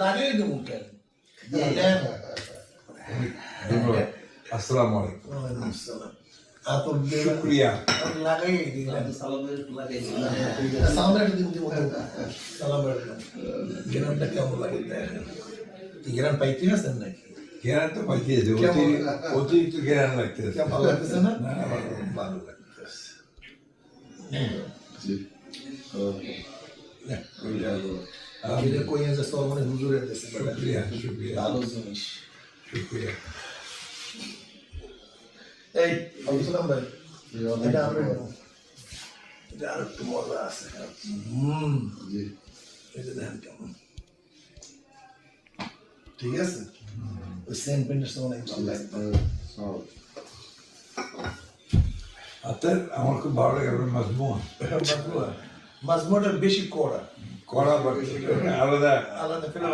আগেই দেবো কেন আসসালামু আলাইকুম আতর শুকরিয়া লাগাই দিলাম সালামের দিন দিব সালামের গ্রামটা কেমন লাগে গ্রাম পাইতে আছেন নাকি জ্ঞান তো পাইতেছে অতিরিক্ত জ্ঞান লাগতেছে ভালো লাগতেছে না না ভালো লাগতেছে এটা কই আছে সরমনে হুজুরের দেশে শুকরিয়া শুকরিয়া ভালো জিনিস শুকরিয়া এই আলহামদুলিল্লাহ ভাই এটা আমরা এটা আর একটু মজা আছে এটা দেখেন কেমন ঠিক আছে ওই সেন্ট পেন্টের সময় অনেক ভালো লাগে আপনার আমার খুব ভালো লাগে আপনার মাজমুয়া মাজমুয়াটা বেশি কড়া কড়া আলাদা আলাদা ফেলে